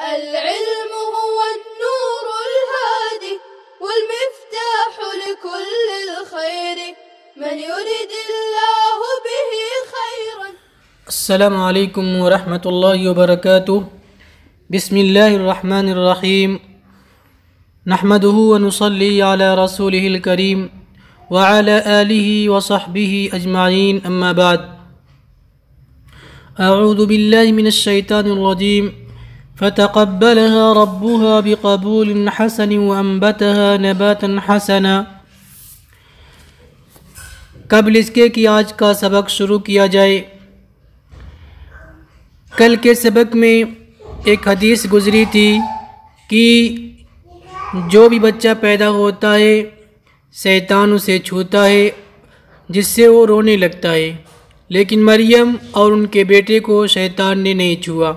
العلم هو النور الهادي والمفتاح لكل الخير من يريد الله به خيرا. السلام علیکم ورحمۃ اللہ وبرکاتہ. بسم اللہ الرحمن الرحیم. نحمده ونصلی علی رسولہ الکریم وعلی آلہ وصحبہ اجمعین. اما بعد. اعوذ باللہ من الشیطان الرجیم. فتقبلها ربها بقبول حسن وانبتها نباتا حسنا. قبل اس کے کہ آج کا سبق شروع کیا جائے، کل کے سبق میں ایک حدیث گزری تھی کہ جو بھی بچہ پیدا ہوتا ہے شیطان اسے چھوتا ہے جس سے وہ رونے لگتا ہے، لیکن مریم اور ان کے بیٹے کو شیطان نے نہیں چھوا.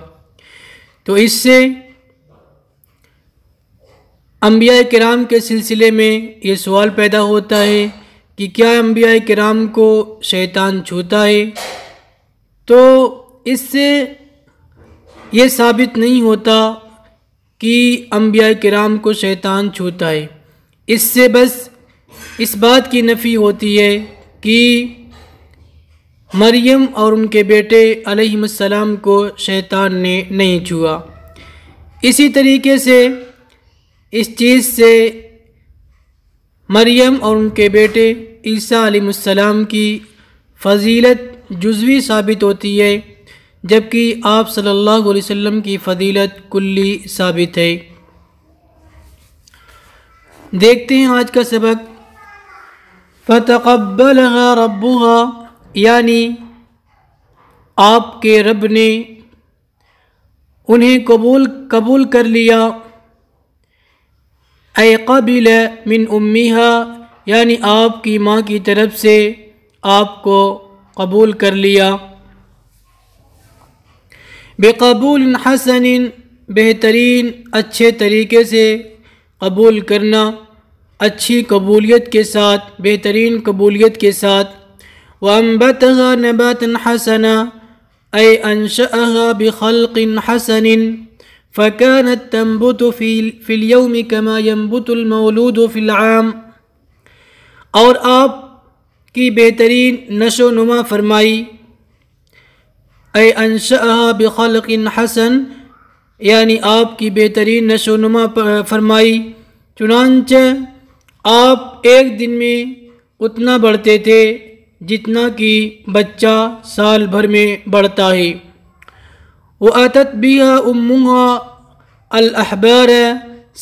تو اس سے انبیاء کرام کے سلسلے میں یہ سوال پیدا ہوتا ہے کہ کیا انبیاء کرام کو شیطان چھوتا ہے؟ تو اس سے یہ ثابت نہیں ہوتا کہ انبیاء کرام کو شیطان چھوتا ہے. اس سے بس اس بات کی نفی ہوتی ہے کہ مریم اور ان کے بیٹے علیہم السلام کو شیطان نے نہیں چھوا. اسی طریقے سے اس چیز سے مریم اور ان کے بیٹے عیسیٰ علیہ السلام کی فضیلت جزوی ثابت ہوتی ہے، جبکہ آپ صلی اللہ علیہ وسلم کی فضیلت کلی ثابت ہے. دیکھتے ہیں آج کا سبق. فتقبلها ربها، یعنی آپ کے رب نے انہیں قبول کر لیا. اے قبل من امہا، یعنی آپ کی ماں کی طرف سے آپ کو قبول کر لیا. بقبول حسن، بہترین اچھے طریقے سے قبول کرنا، اچھی قبولیت کے ساتھ، بہترین قبولیت کے ساتھ. وَأَنبَتَهَا نَبَاتًا حَسَنًا، أي أنشأها بخلق حسن فكانت تنبت في اليوم كما ينبت المولود في العام. اور آپ کی بہترین نشو نما فرمائی. أي أنشأها بخلق حسن، یعنی آپ کی بہترین نشو نما فرمائی. چنانچہ آپ ایک دن میں اتنا بڑھتے تھے جتنا کہ بچہ سال بھر میں بڑھتا ہے. وَأَتَتْ بِهَا أُمُّهَا الْأَحْبَارَ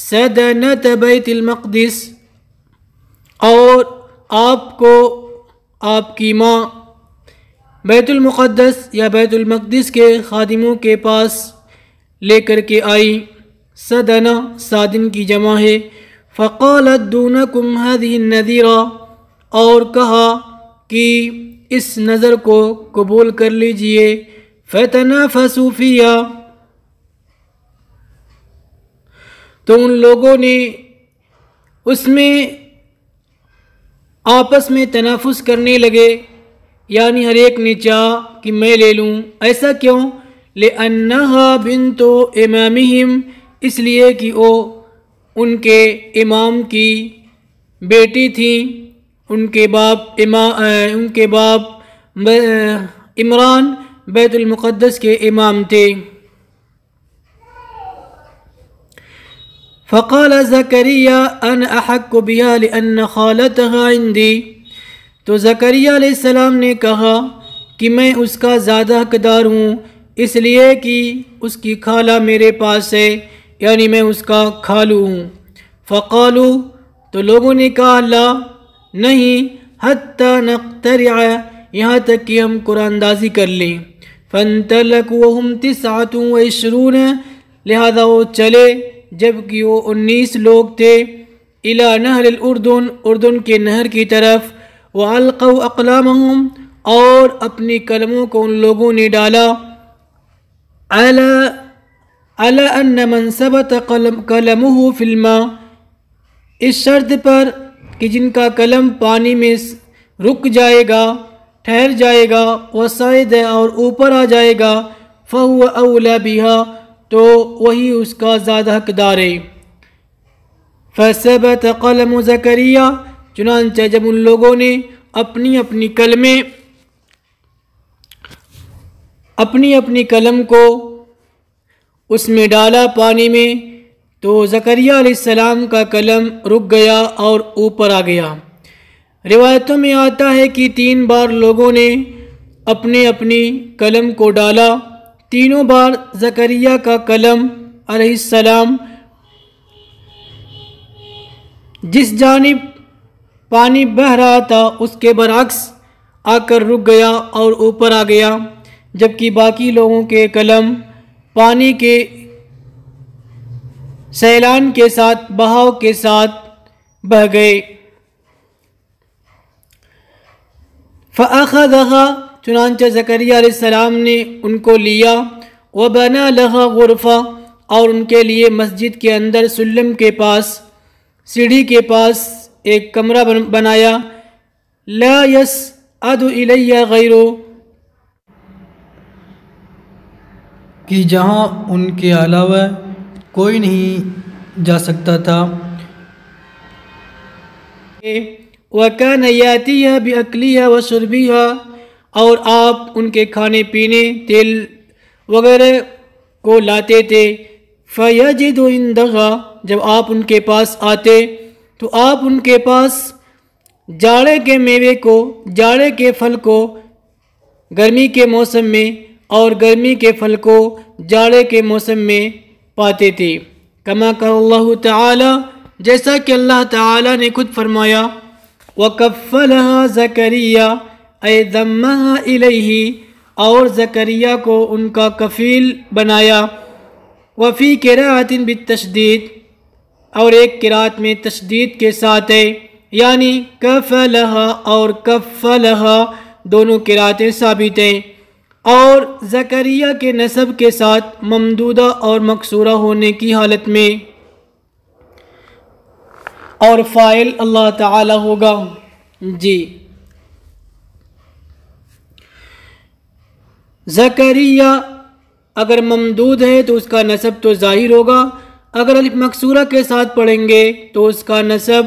سَدَنَةَ بَيْتِ الْمَقْدِسِ، اور آپ کو آپ کی ماں بیت المقدس یا بیت المقدس کے خادموں کے پاس لے کر کے آئی. سدنہ سادن کی جمع ہے. فَقَالَتْ دُونَكُمْ هَذِهِ النَّذِيرَ، اور کہا کہ اس نظر کو قبول کر لیجئے. فَتَنَافَسُوا فِيهَا، تو ان لوگوں نے اس میں آپس میں تنافس کرنے لگے، یعنی ہر ایک نے چاہا کہ میں لے لوں. ایسا کیوں؟ لِأَنَّهَا بِنْتُ إِمَامِهِمْ، اس لیے کہ وہ ان کے امام کی بیٹی تھیں. ان کے باپ عمران بیت المقدس کے امام تھے. فقال زکریا انا احق بها لان خالتها عندي، تو زکریا علیہ السلام نے کہا کہ میں اس کا زیادہ حقدار ہوں، اس لیے کہ اس کی خالہ میرے پاس ہے، یعنی میں اس کا خالو ہوں. فقالوا، تو لوگوں نے کہا لا، نہیں، حتی نقترع، یہاں تک کہ ہم قرآن اندازی کر لیں. فانطلقوا وهم 29، لہذا وہ چلے جبکہ وہ 19 لوگ تھے. الی نہر الاردن، اردن کے نہر کی طرف. والقوا اقلامهم، اور اپنی قلموں کو ان لوگوں نے ڈالا. علی ان من ثبت قلمه فی الماء، اس شرط پر کہ جن کا قلم پانی میں رک جائے گا، ٹھہر جائے گا. وصعد، اور اوپر آ جائے گا. فهو اولی بها، تو وہی اس کا زیادہ حقدار ہے۔ فَثَبَتَ قَلَمُ زَكَرِيَّا، چنانچہ جب ان لوگوں نے اپنی قلم کو اس میں ڈالا پانی میں، تو زکریہ علیہ السلام کا قلم رک گیا اور اوپر آ گیا۔ روایتوں میں آتا ہے کہ 3 بار لوگوں نے اپنی قلم کو ڈالا، تینوں بار زکریہ کا قلم علیہ السلام جس جانب پانی بہہ رہا تھا اس کے برعکس آ کر رک گیا اور اوپر آ گیا، جبکہ باقی لوگوں کے قلم پانی کے سیلان کے ساتھ، بہاؤ کے ساتھ بہہ گئے۔ فَأَخَذَهَا، چنانچہ زکریہ علیہ السلام نے ان کو لیا، وَبَنَا لَهَا غُرْفَةً، اور ان کے لیے مسجد کے اندر سلم کے پاس، سیڑھی کے پاس ایک کمرہ بنایا، لَا يَسْعَدُ إِلَيَّ غَيْرُهُ، کہ جہاں ان کے علاوہ کوئی نہیں جا سکتا تھا۔ وَكَانَ يَأْتِيهَا بِأَكْلِهَا وَشُرْبِهَا، اور آپ ان کے کھانے پینے، تیل وغیرہ کو لاتے تھے۔ فَيَجِدُ عِندَهَا، جب آپ ان کے پاس آتے تو آپ ان کے پاس جاڑے کے میوے کو، جاڑے کے پھل کو گرمی کے موسم میں اور گرمی کے پھل کو جاڑے کے موسم میں پاتے تھے۔ کما قال اللہ تعالی، جیسا کہ اللہ تعالی نے خود فرمایا، وَكَفَّلَهَا زَكَرِيَّا أَيْ ضَمَّهَا إِلَيْهِ، اور زکریا کو ان کا کفیل بنایا۔ وفی قراءۃ بالتشدید، اور ایک قرات میں تشدید کے ساتھ ہے، یعنی کفلها اور کفلها دونوں قراتیں ثابت ہیں، اور زکریا کے نسب کے ساتھ ممدودہ اور مکسورہ ہونے کی حالت میں، اور فاعل اللہ تعالی ہوگا۔ جی، زکریا اگر ممدود ہے تو اس کا نسب تو ظاہر ہوگا، اگر الف مکسورہ کے ساتھ پڑھیں گے تو اس کا نسب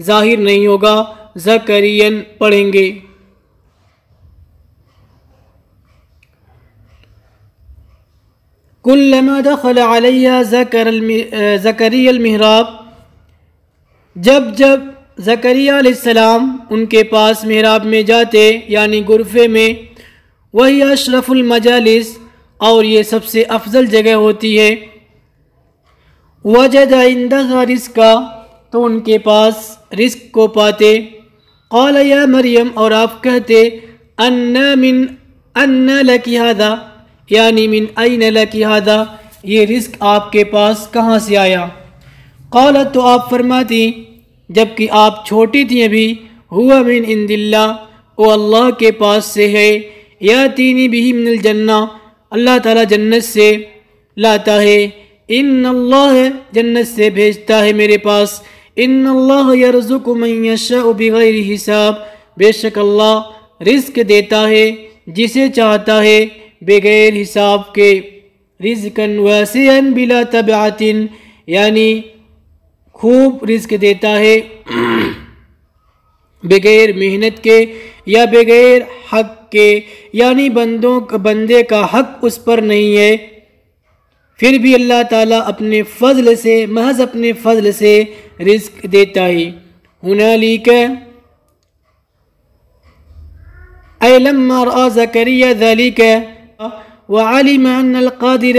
ظاہر نہیں ہوگا، زکرین پڑھیں گے۔ کلما دخل علیہ زکریا المحراب، جب زکریہ علیہ السلام ان کے پاس محراب میں جاتے، یعنی غرفے میں، وہی اشرف المجالس، اور یہ سب سے افضل جگہ ہوتی ہے، وجد عندها رزقا، تو ان کے پاس رزق کو پاتے، قال یا مریم، اور آپ کہتے، ان لک ھذا، یعنی من این لک ھذا، یہ رزق آپ کے پاس کہاں سے آیا؟ قالت، تو آپ فرماتی جبکہ آپ چھوٹی تھیں ابھی، ہوا من عند اللہ، وہ اللہ کے پاس سے ہے، یاتینی بہ من الجنہ، اللہ تعالیٰ جنت سے لاتا ہے، ان اللہ، جنت سے بھیجتا ہے میرے پاس، ان اللہ یرزق من یشاء بغیر حساب، بے شک اللہ رزق دیتا ہے جسے چاہتا ہے بغیر حساب کے، رزقا واسعا بلا تبعۃ، یعنی خوب رزق دیتا ہے بغیر محنت کے یا بغیر حق کے، یعنی بندے کا حق اس پر نہیں ہے، پھر بھی اللہ تعالیٰ اپنے فضل سے، محض اپنے فضل سے رزق دیتا ہے۔ ہنالک اے لما رأى زكريا ذلك وعلم ان القادر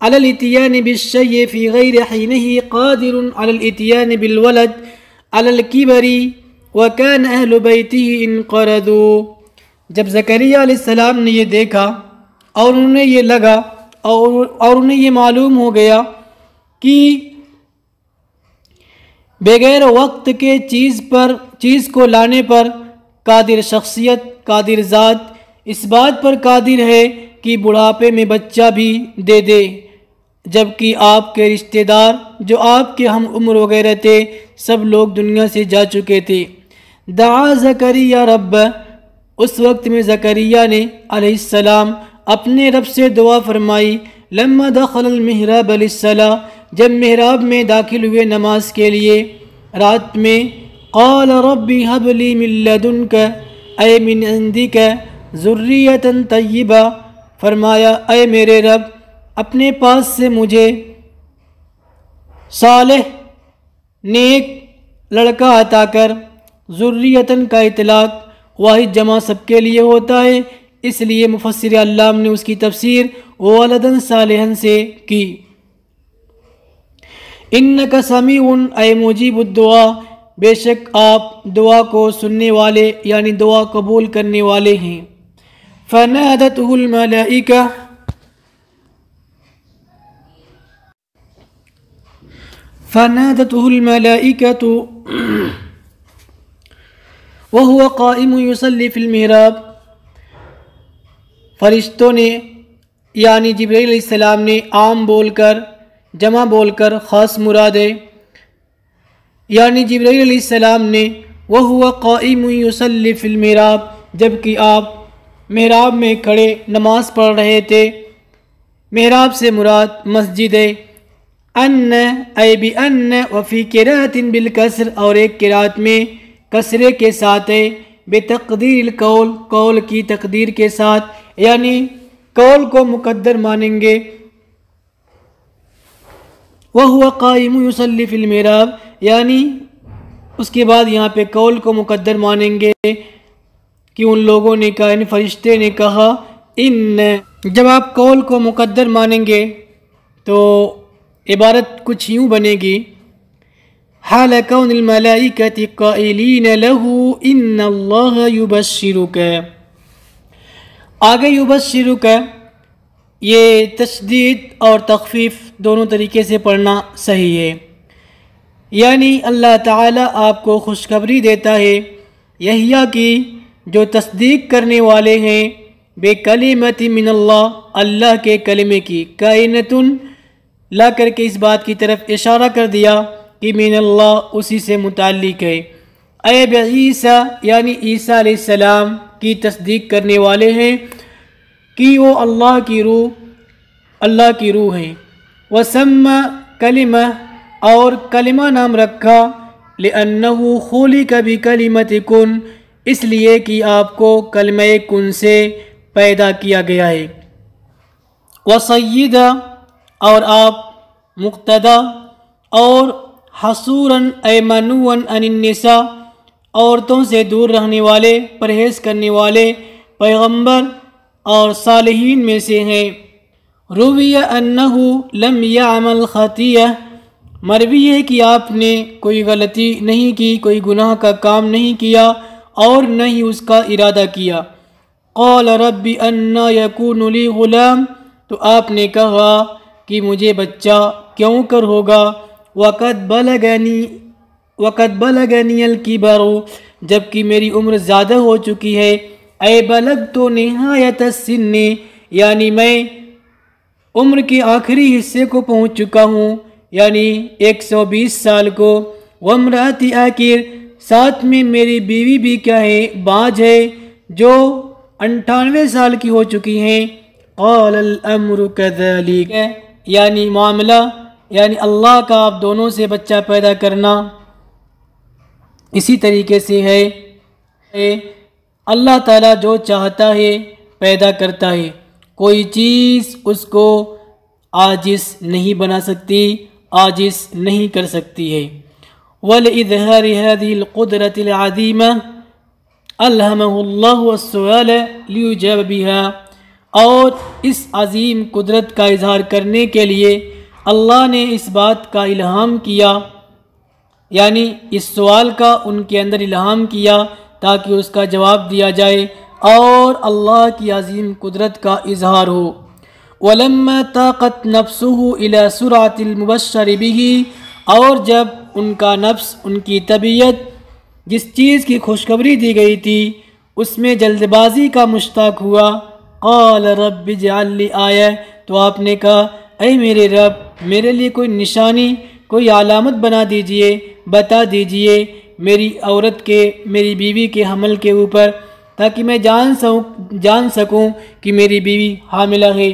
على الاتيان بالشيء في غير حينه قادر على الاتيان بالولد على الكبر وكان اهل بيته انقرضوا، جب زکریہ علیہ السلام نے یہ دیکھا اور انہیں یہ لگا اور انہیں یہ معلوم ہو گیا کہ بغیر وقت کے چیز کو لانے پر قادر شخصیت، قادر ذات اس بات پر قادر ہے کہ بڑھاپے میں بچہ بھی دے دے، جبکہ آپ کے رشتہ دار جو آپ کے ہم عمر وغیرہ تھے سب لوگ دنیا سے جا چکے تھے۔ دعا زکریہ رب، اس وقت میں زکریہ نے علیہ السلام اپنے رب سے دعا فرمائی، لما دخل المحراب للصلاة، جب محراب میں داخل ہوئے نماز کے لیے رات میں، قال ربی هب لی من لدنک اے من عندک ذریۃ طیبہ، فرمایا اے میرے رب اپنے پاس سے مجھے صالح نیک لڑکا عطا کر۔ ذریتن کا اطلاق واحد جمع سب کے لیے ہوتا ہے، اس لیے مفسر علام نے اس کی تفسیر ولدن صالحن سے کی۔ انک سمیع اے مجیب الدعا، بے شک آپ دعا کو سننے والے یعنی دعا قبول کرنے والے ہیں۔ فنادته الملائکہ وهو قائم يصلي في المحراب، فرشتوں نے یعنی جبرائیل علیہ السلام نے عام بول کر جمع بول کر خاص مراد ہے، یعنی جبرائیل علیہ السلام نے وهو قائم يصلي في المحراب، جبکہ آپ محراب میں کھڑے نماز پڑھ رہے تھے۔ محراب سے مراد مسجد ہے۔ ان اے بان وفی قراءۃ بالکسر، اور ایک قرات میں کسرے کے ساتھ ہے، بتقدیر القول، قول کی تقدیر کے ساتھ، یعنی قول کو مقدر مانیں گے۔ وہو قائم یصلی فی المحراب، یعنی اس کے بعد یہاں پہ قول کو مقدر مانیں گے کہ ان لوگوں نے کہا، یعنی فرشتے نے کہا ان، جب آپ قول کو مقدر مانیں گے تو عبارت کچھ یوں بنے گی، حال کون الملائکۃ قائلین لہ ان اللہ یبشرک۔ آگے یبشرک یہ تشدید اور تخفیف دونوں طریقے سے پڑھنا صحیح ہے، یعنی اللہ تعالیٰ آپ کو خوشخبری دیتا ہے یحییٰ کی جو تصدیق کرنے والے ہیں، بے کلمت من اللہ، اللہ کے کلمے کی، کائنتن لا کر کے اس بات کی طرف اشارہ کر دیا کہ من اللہ اسی سے متعلق ہے۔ اے بعیسیٰ یعنی عیسیٰ علیہ السلام کی تصدیق کرنے والے ہیں کہ وہ اللہ کی روح ہیں۔ وسمى کلمہ، اور کلمہ نام رکھا، لأنہ خلق بکلمۃ کن، اس لیے کہ آپ کو کلمہ کن سے پیدا کیا گیا ہے۔ وسیدہ، اور آپ مقتدا، اور حصوراً اے منوعاً عن النساء، عورتوں سے دور رہنے والے، پرہیز کرنے والے پیغمبر اور صالحین میں سے ہیں۔ روی انہ لم یعمل خطیہ، مروی ہے کہ آپ نے کوئی غلطی نہیں کی، کوئی گناہ کا کام نہیں کیا اور نہ ہی اس کا ارادہ کیا۔ قال رب انا یکون لی غلام، تو آپ نے کہا کہ مجھے بچہ کیوں کر ہوگا، وقد بلغنی الکبر، جبکہ میری عمر زیادہ ہو چکی ہے، اے بلغت نہایت السن، یعنی میں عمر کے آخری حصے کو پہنچ چکا ہوں، یعنی 120 سال کو۔ وامرأتی عاقر، ساتھ میں میری بیوی بھی کیا ہے، باج ہے، جو 98 سال کی ہو چکی ہیں۔ قال الامر کذالک، یعنی معاملہ یعنی اللہ کا آپ دونوں سے بچہ پیدا کرنا اسی طریقے سے ہے۔ اللہ تعالیٰ جو چاہتا ہے پیدا کرتا ہے، کوئی چیز اس کو عاجز نہیں بنا سکتی، عاجز نہیں کر سکتی ہے۔ وَلِإِظْهَارِ هَذِهِ الْقُدْرَةِ الْعَظِيمَةِ أَلْهَمَهُ اللَّهُ السُّؤَالَ لِيُجَابَ بِهَا، اور اس عظیم قدرت کا اظہار کرنے کے لیے اللہ نے اس بات کا الہام کیا، یعنی اس سوال کا ان کے اندر الہام کیا تاکہ اس کا جواب دیا جائے اور اللہ کی عظیم قدرت کا اظہار ہو۔ وَلَمَّا طَاقَتْ نَفْسُهُ إِلَى سُرْعَةِ الْمُبَشَّرِ بِهِ، اور جب ان کا نفس، ان کی طبیعت جس چیز کی خوشخبری دی گئی تھی اس میں جلد بازی کا مشتاق ہوا، قال رب اجعل لی آیہ، تو آپ نے کہا اے میرے رب میرے لیے کوئی نشانی، کوئی علامت بنا دیجئے، بتا دیجئے میری عورت کے، میری بیوی کے حمل کے اوپر، تاکہ میں جان سکوں کہ میری بیوی حاملہ ہے۔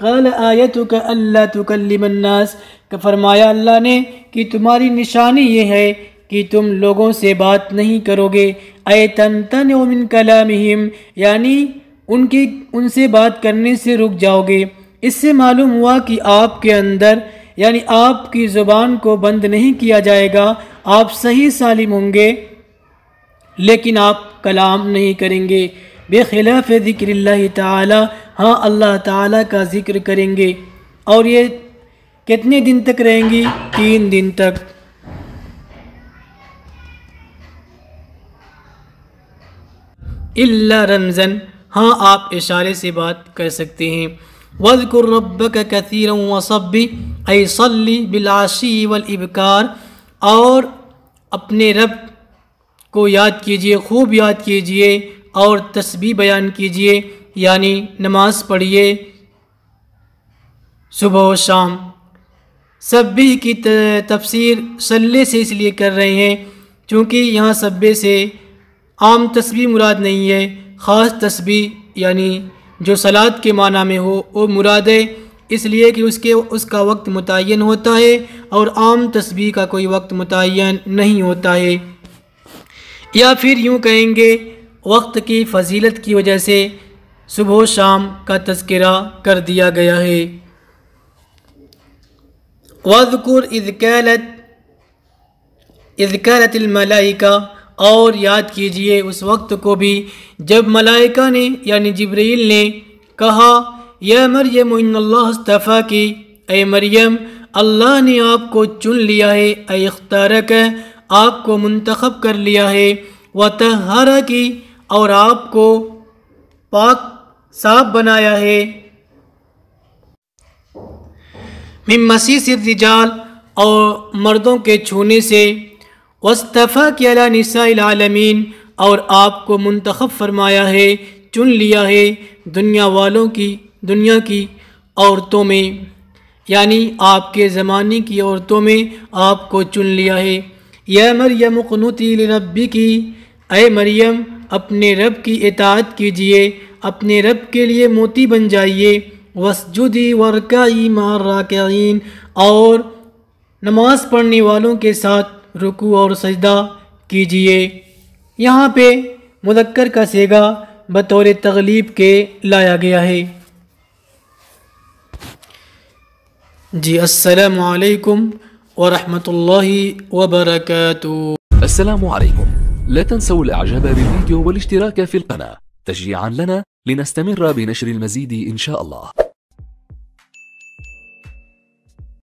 قال آیتک الا تکلم الناس، کہ فرمایا اللہ نے کہ تمہاری نشانی یہ ہے کہ تم لوگوں سے بات نہیں کرو گے، اے تمتنع من کلامہم، یعنی ان سے بات کرنے سے رک جاؤ گے۔ اس سے معلوم ہوا کہ آپ کے اندر یعنی آپ کی زبان کو بند نہیں کیا جائے گا، آپ صحیح سالم ہوں گے لیکن آپ کلام نہیں کریں گے، بخلاف ذکر اللہ تعالی، ہاں اللہ تعالیٰ کا ذکر کریں گے۔ اور یہ کتنے دن تک رہیں گی؟ 3 دن تک۔ الا رمزن، ہاں آپ اشارے سے بات کر سکتے ہیں۔ وَاذْكُرْ رَبَّكَ كَثِيرًا وَصَبِّ، اے صلی بالعشی والابکار، اور اپنے رب کو یاد کیجئے، خوب یاد کیجئے اور تسبیح بیان کیجئے، یعنی نماز پڑھیے صبح و شام۔ سبح کی تفسیر صلی سے اس لیے کر رہے ہیں چونکہ یہاں سبح سے عام تسبیح مراد نہیں ہے، خاص تسبیح یعنی جو صلاۃ کے معنی میں ہو وہ مراد ہے، اس لیے کہ اس کا وقت متعین ہوتا ہے اور عام تسبیح کا کوئی وقت متعین نہیں ہوتا ہے۔ یا پھر یوں کہیں گے وقت کی فضیلت کی وجہ سے صبح و شام کا تذکرہ کر دیا گیا ہے۔ وَاذْكُرْ اِذْ قَالَتِ الْمَلَائِكَةُ، اور یاد کیجئے اس وقت کو بھی جب ملائکہ نے یعنی جبرائیل نے کہا یا مریم ان اللہ اصطفاکی، اے مریم اللہ نے آپ کو چن لیا ہے، اے اختارک، آپ کو منتخب کر لیا ہے، وطہرکی، اور آپ کو پاک صاف بنایا ہے، من مسیس الرجال، اور مردوں کے چھونے سے، واصطفاکی علی نساء العالمین، اور آپ کو منتخب فرمایا ہے، چن لیا ہے دنیا کی عورتوں میں، یعنی آپ کے زمانے کی عورتوں میں آپ کو چن لیا ہے۔ یا مریم اقنتی لربکی، اے مریم اپنے رب کی اطاعت کیجئے، اپنے رب کے لیے موتی بن جائیے، واسجدی وارکعی مع الراکعین، اور نماز پڑھنے والوں کے ساتھ رکوع اور سجدہ کیجئے۔ یہاں پہ مذکر کا صیغہ بطور تغلیب کے لایا گیا ہے۔ جی السلام علیکم ورحمۃ اللہ وبرکاتہ۔ السلام عليكم، لا تنسوا الاعجاب بالفيديو والاشتراك في القناة تشجيعا لنا لنستمر بنشر المزيد إن شاء الله.